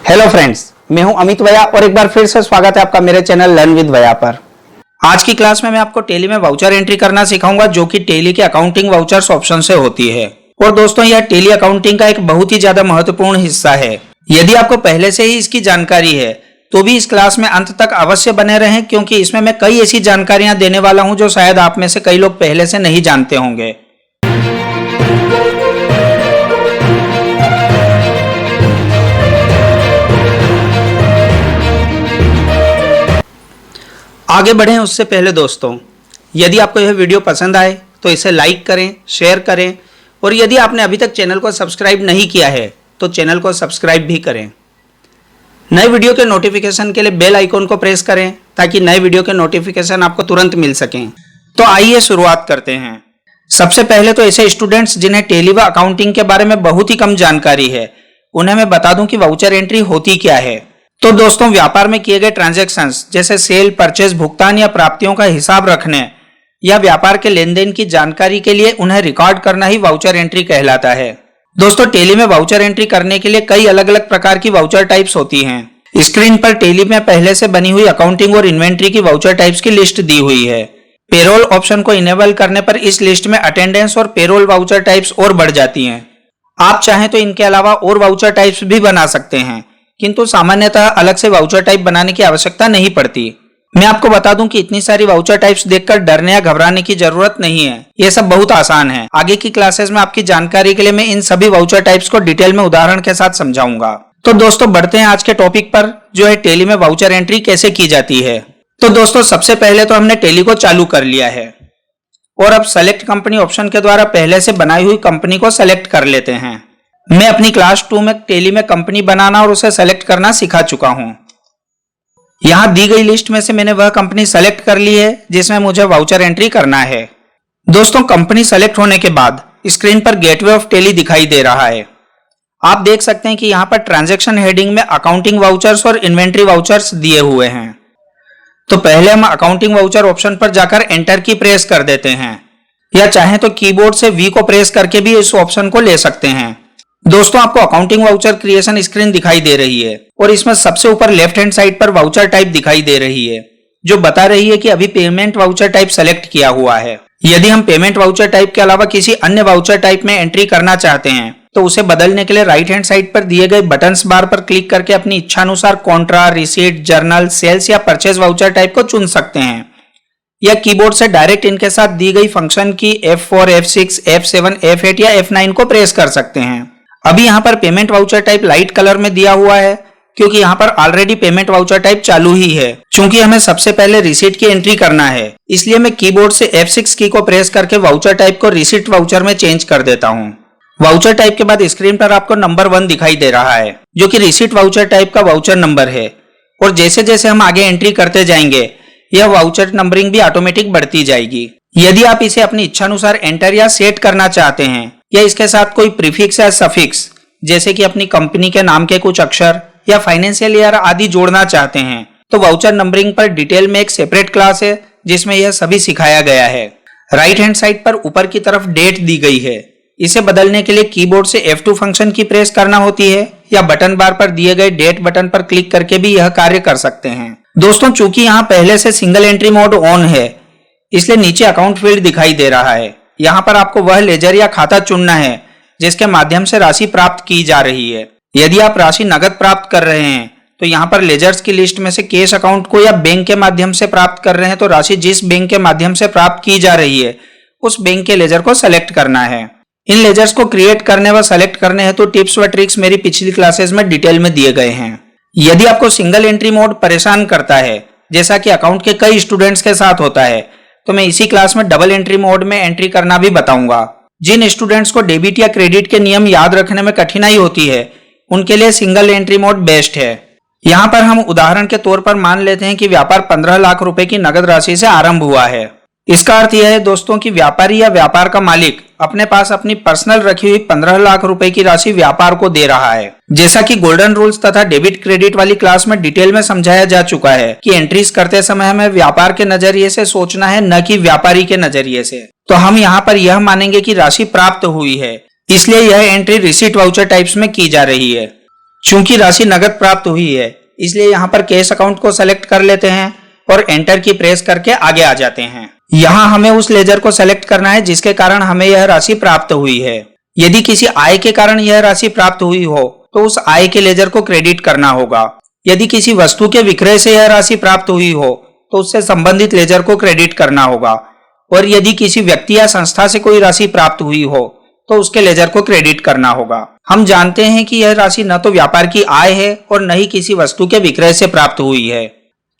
Hello friends, मैं हूं अमित भैया और एक बार फिर से स्वागत है आपका मेरे चैनल लर्न विद भैया पर। आज की क्लास में मैं आपको टैली में वाउचर एंट्री करना सिखाऊंगा, जो कि टैली के अकाउंटिंग वाउचर्स ऑप्शन से होती है। और दोस्तों, यह टैली अकाउंटिंग का एक बहुत ही ज्यादा महत्वपूर्ण हिस्सा है। यदि आपको पहले से ही इसकी जानकारी है तो भी इस क्लास में अंत तक अवश्य बने रहें, क्योंकि इसमें मैं कई ऐसी जानकारियां देने वाला हूं जो शायद आप में से कई लोग पहले से नहीं जानते होंगे। आगे बढ़ें उससे पहले दोस्तों, यदि आपको यह वीडियो पसंद आए तो इसे लाइक करें, शेयर करें, और यदि आपने अभी तक चैनल को सब्सक्राइब नहीं किया है तो चैनल को सब्सक्राइब भी करें। नए वीडियो के नोटिफिकेशन के लिए बेल आइकॉन को प्रेस करें ताकि नए वीडियो के नोटिफिकेशन आपको तुरंत मिल सकें। तो आइए शुरुआत करते हैं। सबसे पहले तो ऐसे स्टूडेंट्स जिन्हें टैली व अकाउंटिंग के बारे में बहुत ही कम जानकारी है, उन्हें मैं बता दूं कि वाउचर एंट्री होती क्या है। तो दोस्तों, व्यापार में किए गए ट्रांजैक्शंस जैसे सेल, परचेज, भुगतान या प्राप्तियों का हिसाब रखने या व्यापार के लेन देन की जानकारी के लिए उन्हें रिकॉर्ड करना ही वाउचर एंट्री कहलाता है। दोस्तों, टैली में वाउचर एंट्री करने के लिए कई अलग अलग प्रकार की वाउचर टाइप्स होती हैं। स्क्रीन पर टैली में पहले से बनी हुई अकाउंटिंग और इन्वेंट्री की वाउचर टाइप्स की लिस्ट दी हुई है। पेरोल ऑप्शन को इनेबल करने पर इस लिस्ट में अटेंडेंस और पेरोल वाउचर टाइप्स और बढ़ जाती हैं। आप चाहें तो इनके अलावा और वाउचर टाइप्स भी बना सकते हैं, किंतु सामान्यतः अलग से वाउचर टाइप बनाने की आवश्यकता नहीं पड़ती। मैं आपको बता दूं कि इतनी सारी वाउचर टाइप्स देखकर डरने या घबराने की जरूरत नहीं है। ये सब बहुत आसान है। आगे की क्लासेस में आपकी जानकारी के लिए मैं इन सभी वाउचर टाइप्स को डिटेल में उदाहरण के साथ समझाऊंगा। तो दोस्तों, बढ़ते हैं आज के टॉपिक पर, जो है टैली में वाउचर एंट्री कैसे की जाती है। तो दोस्तों, सबसे पहले तो हमने टैली को चालू कर लिया है और अब सेलेक्ट कंपनी ऑप्शन के द्वारा पहले से बनाई हुई कंपनी को सेलेक्ट कर लेते हैं। मैं अपनी क्लास 2 में टैली में कंपनी बनाना और उसे सेलेक्ट करना सिखा चुका हूं। यहां दी गई लिस्ट में से मैंने वह कंपनी सेलेक्ट कर ली है जिसमें मुझे वाउचर एंट्री करना है। दोस्तों, कंपनी सेलेक्ट होने के बाद स्क्रीन पर गेटवे ऑफ टैली दिखाई दे रहा है। आप देख सकते हैं कि यहां पर ट्रांजैक्शन हेडिंग में अकाउंटिंग वाउचर्स और इन्वेंट्री वाउचर्स दिए हुए हैं। तो पहले हम अकाउंटिंग वाउचर ऑप्शन पर जाकर एंटर की प्रेस कर देते हैं, या चाहें तो कीबोर्ड से वी को प्रेस करके भी इस ऑप्शन को ले सकते हैं। दोस्तों, आपको अकाउंटिंग वाउचर क्रिएशन स्क्रीन दिखाई दे रही है और इसमें सबसे ऊपर लेफ्ट हैंड साइड पर वाउचर टाइप दिखाई दे रही है, जो बता रही है कि अभी पेमेंट वाउचर टाइप सेलेक्ट किया हुआ है। यदि हम पेमेंट वाउचर टाइप के अलावा किसी अन्य वाउचर टाइप में एंट्री करना चाहते हैं तो उसे बदलने के लिए राइट हैंड साइड पर दिए गए बटन्स बार पर क्लिक करके अपनी इच्छानुसार कॉन्ट्रा, रिसीट, जर्नल, सेल्स या परचेज वाउचर टाइप को चुन सकते हैं, या कीबोर्ड से डायरेक्ट इनके साथ दी गई फंक्शन की F4, F6, F7, F8 या F9 को प्रेस कर सकते हैं। अभी यहाँ पर payment voucher type light colour में दिया हुआ है क्योंकि यहाँ पर ऑलरेडी पेमेंट वाउचर टाइप चालू ही है। चूंकि हमें सबसे पहले रिसीट की एंट्री करना है, इसलिए मैं कीबोर्ड से F6 की को प्रेस करके वाउचर टाइप को रिसीट वाउचर में चेंज कर देता हूँ। वाउचर टाइप के बाद स्क्रीन पर आपको नंबर 1 दिखाई दे रहा है, जो कि रिसीट वाउचर टाइप का वाउचर नंबर है। और जैसे जैसे हम आगे एंट्री करते जाएंगे, यह वाउचर नंबरिंग भी ऑटोमेटिक बढ़ती जाएगी। यदि आप इसे अपनी इच्छानुसार एंटर या सेट करना चाहते हैं, या इसके साथ कोई प्रीफिक्स या सफिक्स जैसे कि अपनी कंपनी के नाम के कुछ अक्षर या फाइनेंशियल ईयर आदि जोड़ना चाहते हैं, तो वाउचर नंबरिंग पर डिटेल में एक सेपरेट क्लास है जिसमें यह सभी सिखाया गया है। राइट हैंड साइड पर ऊपर की तरफ डेट दी गई है। इसे बदलने के लिए कीबोर्ड से F2 फंक्शन की प्रेस करना होती है, या बटन बार पर दिए गए डेट बटन पर क्लिक करके भी यह कार्य कर सकते हैं। दोस्तों, चूंकि यहाँ पहले से सिंगल एंट्री मोड ऑन है, इसलिए नीचे अकाउंट फील्ड दिखाई दे रहा है। यहाँ पर आपको वह लेजर या खाता चुनना है जिसके माध्यम से राशि प्राप्त की जा रही है। यदि आप राशि नगद प्राप्त कर रहे हैं तो यहाँ पर लेजर्स की लिस्ट में से कैश अकाउंट को या बैंक के माध्यम से प्राप्त कर रहे हैं तो राशि जिस बैंक के माध्यम से प्राप्त की जा रही है उस बैंक के लेजर को सेलेक्ट करना है। इन लेजर्स को क्रिएट करने व सेलेक्ट करने हैं तो टिप्स व ट्रिक्स मेरी पिछली क्लासेस में डिटेल में दिए गए हैं। यदि आपको सिंगल एंट्री मोड परेशान करता है, जैसा कि अकाउंट के कई स्टूडेंट्स के साथ होता है, तो मैं इसी क्लास में डबल एंट्री मोड में एंट्री करना भी बताऊंगा। जिन स्टूडेंट्स को डेबिट या क्रेडिट के नियम याद रखने में कठिनाई होती है, उनके लिए सिंगल एंट्री मोड बेस्ट है। यहाँ पर हम उदाहरण के तौर पर मान लेते हैं कि व्यापार 15 लाख रुपए की नगद राशि से आरंभ हुआ है। इसका अर्थ यह है दोस्तों कि व्यापारी या व्यापार का मालिक अपने पास अपनी पर्सनल रखी हुई 15 लाख रुपए की राशि व्यापार को दे रहा है। जैसा कि गोल्डन रूल्स तथा डेबिट क्रेडिट वाली क्लास में डिटेल में समझाया जा चुका है कि एंट्रीज करते समय हमें व्यापार के नजरिए से सोचना है, न कि व्यापारी के नजरिए से। तो हम यहाँ पर यह मानेंगे कि राशि प्राप्त हुई है, इसलिए यह एंट्री रिसीट वाउचर टाइप्स में की जा रही है। चूंकि राशि नगद प्राप्त हुई है, इसलिए यहाँ पर कैश अकाउंट को सेलेक्ट कर लेते हैं और एंटर की प्रेस करके आगे आ जाते हैं। यहाँ हमें उस लेजर को सेलेक्ट करना है जिसके कारण हमें यह राशि प्राप्त हुई है। यदि किसी आय के कारण यह राशि प्राप्त हुई हो तो उस आय के लेजर को क्रेडिट करना होगा। यदि किसी वस्तु के विक्रय से यह राशि प्राप्त हुई हो तो उससे संबंधित लेजर को क्रेडिट करना होगा। और यदि किसी व्यक्ति या संस्था से कोई राशि प्राप्त हुई हो तो उसके लेजर को क्रेडिट करना होगा। हम जानते हैं कि यह राशि न तो व्यापार की आय है और न ही किसी वस्तु के विक्रय से प्राप्त हुई है।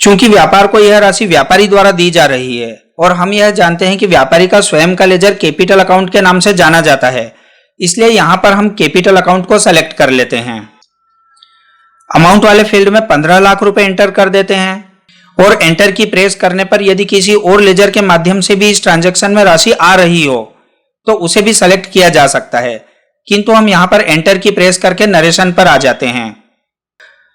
चूंकि व्यापार को यह राशि व्यापारी द्वारा दी जा रही है और हम यह जानते हैं कि व्यापारी का स्वयं का लेजर कैपिटल अकाउंट के नाम से जाना जाता है, इसलिए यहां पर हम कैपिटल अकाउंट को सेलेक्ट कर लेते हैं। अमाउंट वाले फील्ड में 15 लाख रुपए एंटर कर देते हैं और एंटर की प्रेस करने पर यदि किसी और लेजर के माध्यम से भी इस ट्रांजैक्शन में राशि आ रही हो तो उसे भी सेलेक्ट किया जा सकता है, किंतु हम यहां पर एंटर की प्रेस करके नरेशन पर आ जाते हैं।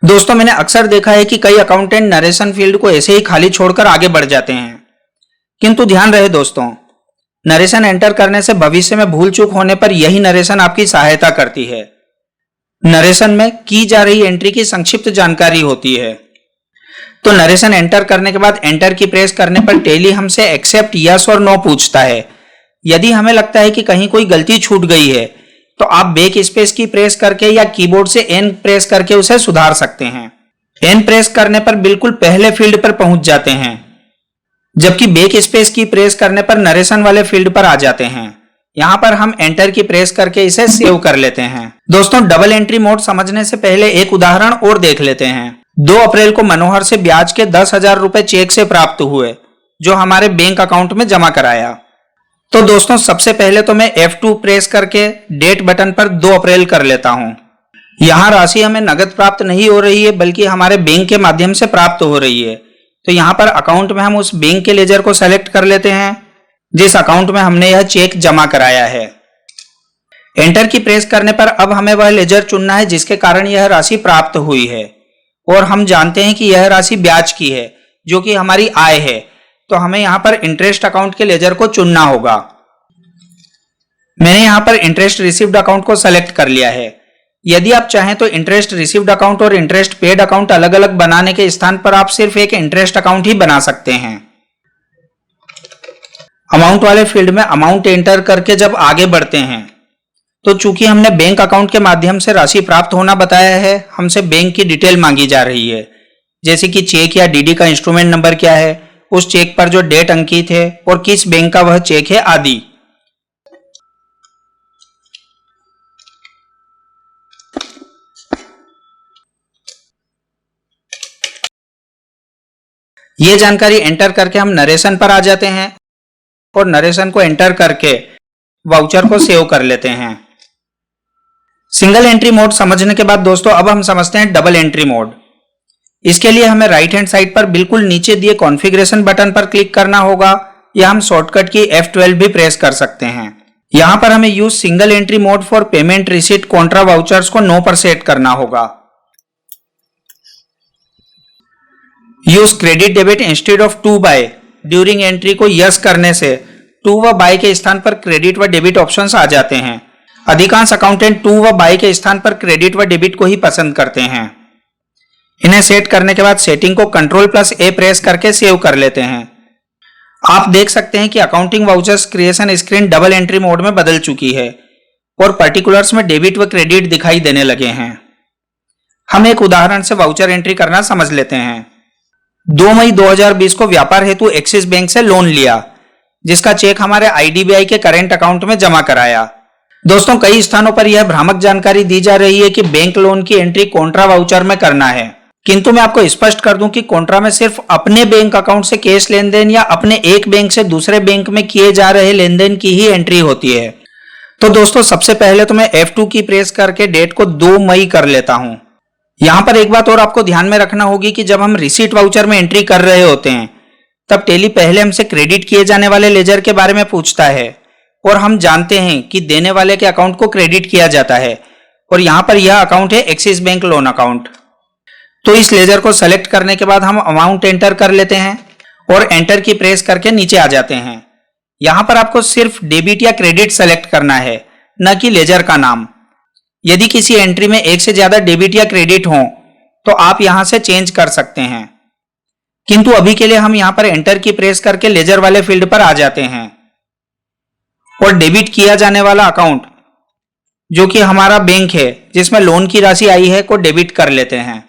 दोस्तों, मैंने अक्सर देखा है कि कई अकाउंटेंट नरेशन फील्ड को ऐसे ही खाली छोड़कर आगे बढ़ जाते हैं, किंतु ध्यान रहे दोस्तों, नरेशन एंटर करने से भविष्य में भूल चूक होने पर यही नरेशन आपकी सहायता करती है। नरेशन में की जा रही एंट्री की संक्षिप्त जानकारी होती है। तो नरेशन एंटर करने के बाद एंटर की प्रेस करने पर टैली हमसे एक्सेप्ट, यस और नो पूछता है। यदि हमें लगता है कि कहीं कोई गलती छूट गई है तो आप बैक स्पेस की प्रेस करके या कीबोर्ड से एन प्रेस करके उसे सुधार सकते हैं। एन प्रेस करने पर बिल्कुल पहले फील्ड पर पहुंच जाते हैं, जबकि बैक स्पेस की प्रेस करने पर नरेशन वाले फील्ड पर आ जाते हैं। यहां पर हम एंटर की प्रेस करके इसे सेव कर लेते हैं। दोस्तों, डबल एंट्री मोड समझने से पहले एक उदाहरण और देख लेते हैं। 2 अप्रैल को मनोहर से ब्याज के 10,000 रुपए चेक से प्राप्त हुए, जो हमारे बैंक अकाउंट में जमा कराया। तो दोस्तों, सबसे पहले तो मैं F2 प्रेस करके डेट बटन पर 2 अप्रैल कर लेता हूं। यहां राशि हमें नगद प्राप्त नहीं हो रही है, बल्कि हमारे बैंक के माध्यम से प्राप्त हो रही है। तो यहां पर अकाउंट में हम उस बैंक के लेजर को सेलेक्ट कर लेते हैं जिस अकाउंट में हमने यह चेक जमा कराया है। एंटर की प्रेस करने पर अब हमें वह लेजर चुनना है जिसके कारण यह राशि प्राप्त हुई है, और हम जानते हैं कि यह राशि ब्याज की है जो कि हमारी आय है। तो हमें यहां पर इंटरेस्ट अकाउंट के लेजर को चुनना होगा। मैंने यहां पर इंटरेस्ट रिसीव्ड अकाउंट को सेलेक्ट कर लिया है। यदि आप चाहें तो इंटरेस्ट रिसीव्ड अकाउंट और इंटरेस्ट पेड अकाउंट अलग अलग बनाने के स्थान पर आप सिर्फ एक इंटरेस्ट अकाउंट ही बना सकते हैं। अमाउंट वाले फील्ड में अमाउंट एंटर करके जब आगे बढ़ते हैं तो चूंकि हमने बैंक अकाउंट के माध्यम से राशि प्राप्त होना बताया है, हमसे बैंक की डिटेल मांगी जा रही है, जैसे कि चेक या डीडी का इंस्ट्रूमेंट नंबर क्या है, उस चेक पर जो डेट अंकित है और किस बैंक का वह चेक है आदि। ये जानकारी एंटर करके हम नरेशन पर आ जाते हैं और नरेशन को एंटर करके वाउचर को सेव कर लेते हैं। सिंगल एंट्री मोड समझने के बाद दोस्तों, अब हम समझते हैं डबल एंट्री मोड। इसके लिए हमें राइट हैंड साइड पर बिल्कुल नीचे दिए कॉन्फ़िगरेशन बटन पर क्लिक करना होगा, या हम शॉर्टकट की F12 भी प्रेस कर सकते हैं। यहां पर हमें use single entry mode for payment receipt contra vouchers को नो पर सेट करना होगा। Use credit debit instead of to buy during entry को यस करने से टू व बाय के स्थान पर क्रेडिट व डेबिट ऑप्शंस आ जाते हैं। अधिकांश अकाउंटेंट टू व बाय के स्थान पर क्रेडिट व डेबिट को ही पसंद करते हैं। इन्हें सेट करने के बाद सेटिंग को Ctrl+A प्रेस करके सेव कर लेते हैं। आप देख सकते हैं कि accounting vouchers creation screen double entry mode में बदल चुकी है और पर्टिकुलर्स में डेबिट व क्रेडिट दिखाई देने लगे हैं। हम एक उदाहरण से वाउचर एंट्री करना समझ लेते हैं। 2 मई 2020 को व्यापार हेतु एक्सिस बैंक से लोन लिया, जिसका चेक हमारे IDBI के करेंट अकाउंट में जमा कराया। दोस्तों, कई स्थानों पर यह भ्रामक जानकारी दी जा रही है कि बैंक लोन की एंट्री कॉन्ट्रा वाउचर में करना है, किंतु मैं आपको स्पष्ट कर दूं कि कॉन्ट्रा में सिर्फ अपने बैंक अकाउंट से कैश लेन देन या अपने एक बैंक से दूसरे बैंक में किए जा रहे लेन देन की ही एंट्री होती है। तो दोस्तों, सबसे पहले तो मैं F2 की प्रेस करके डेट को 2 मई कर लेता हूं। यहां पर एक बात और आपको ध्यान में रखना होगी कि जब हम रिसीट वाउचर में एंट्री कर रहे होते हैं तब टैली पहले हमसे क्रेडिट किए जाने वाले लेजर के बारे में पूछता है, और हम जानते हैं कि देने वाले के अकाउंट को क्रेडिट किया जाता है, और यहां पर यह अकाउंट है एक्सिस बैंक लोन अकाउंट। तो इस लेजर को सेलेक्ट करने के बाद हम अमाउंट एंटर कर लेते हैं और एंटर की प्रेस करके नीचे आ जाते हैं। यहां पर आपको सिर्फ डेबिट या क्रेडिट सेलेक्ट करना है, न कि लेजर का नाम। यदि किसी एंट्री में एक से ज्यादा डेबिट या क्रेडिट हो तो आप यहां से चेंज कर सकते हैं, किंतु अभी के लिए हम यहां पर एंटर की प्रेस करके लेजर वाले फील्ड पर आ जाते हैं और डेबिट किया जाने वाला अकाउंट जो कि हमारा बैंक है जिसमें लोन की राशि आई है को डेबिट कर लेते हैं।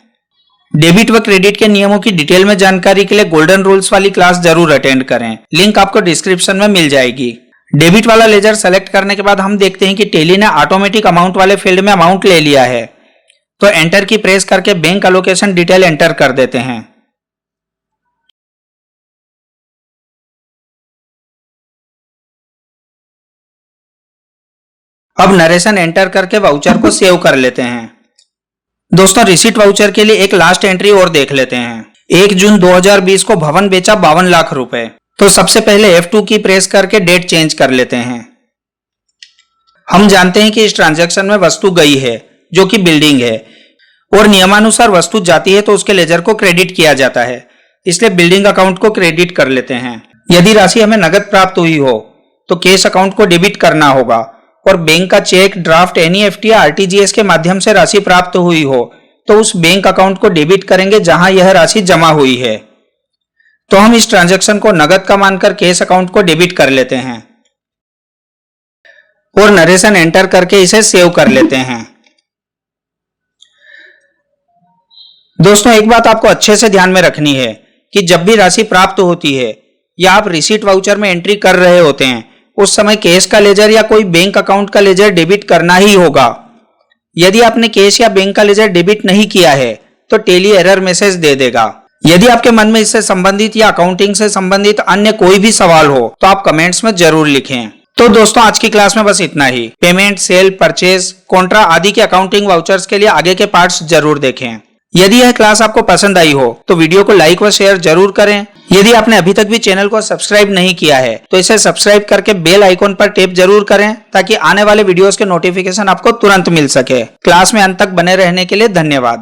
डेबिट व क्रेडिट के नियमों की डिटेल में जानकारी के लिए गोल्डन रूल्स वाली क्लास जरूर अटेंड करें, लिंक आपको डिस्क्रिप्शन में मिल जाएगी। डेबिट वाला लेजर सेलेक्ट करने के बाद हम देखते हैं कि टेली ने ऑटोमेटिक अमाउंट वाले फील्ड में अमाउंट ले लिया है, तो एंटर की प्रेस करके बैंक अलोकेशन डिटेल एंटर कर देते हैं। अब नरेशन एंटर करके वाउचर को सेव कर लेते हैं। दोस्तों रिसीट वाउचर के लिए एक लास्ट एंट्री और देख लेते हैं। 1 जून 2020 को भवन बेचा 52 लाख रुपए। तो सबसे पहले F2 की प्रेस करके डेट चेंज कर लेते हैं। हम जानते हैं कि इस ट्रांजैक्शन में वस्तु गई है जो कि बिल्डिंग है और नियमानुसार वस्तु जाती है तो उसके लेजर को क्रेडिट किया जाता है, इसलिए बिल्डिंग अकाउंट को क्रेडिट कर लेते हैं। यदि राशि हमें नगद प्राप्त हुई हो तो कैश अकाउंट को डेबिट करना होगा और बैंक का चेक, ड्राफ्ट, NEFT या RTGS के माध्यम से राशि प्राप्त हुई हो तो उस बैंक अकाउंट को डेबिट करेंगे जहां यह राशि जमा हुई है। तो हम इस ट्रांजैक्शन को नगद का मानकर कैश अकाउंट को डेबिट कर लेते हैं और नरेशन एंटर करके इसे सेव कर लेते हैं। दोस्तों एक बात आपको अच्छे से ध्यान में रखनी है कि जब भी राशि प्राप्त होती है या आप रिसीट वाउचर में एंट्री कर रहे होते हैं उस समय कैश का लेजर या कोई बैंक अकाउंट का लेजर डेबिट करना ही होगा। यदि आपने कैश या बैंक का लेजर डेबिट नहीं किया है तो टेली एरर मैसेज दे देगा। यदि आपके मन में इससे संबंधित या अकाउंटिंग से संबंधित अन्य कोई भी सवाल हो तो आप कमेंट्स में जरूर लिखें। तो दोस्तों आज की क्लास में बस इतना ही। पेमेंट, सेल, परचेज, कॉन्ट्रा आदि के अकाउंटिंग वाउचर्स के लिए आगे के पार्ट्स जरूर देखें। यदि यह क्लास आपको पसंद आई हो तो वीडियो को लाइक व शेयर जरूर करें। यदि आपने अभी तक भी चैनल को सब्सक्राइब नहीं किया है तो इसे सब्सक्राइब करके बेल आइकॉन पर टैप जरूर करें ताकि आने वाले वीडियोस के नोटिफिकेशन आपको तुरंत मिल सके। क्लास में अंत तक बने रहने के लिए धन्यवाद।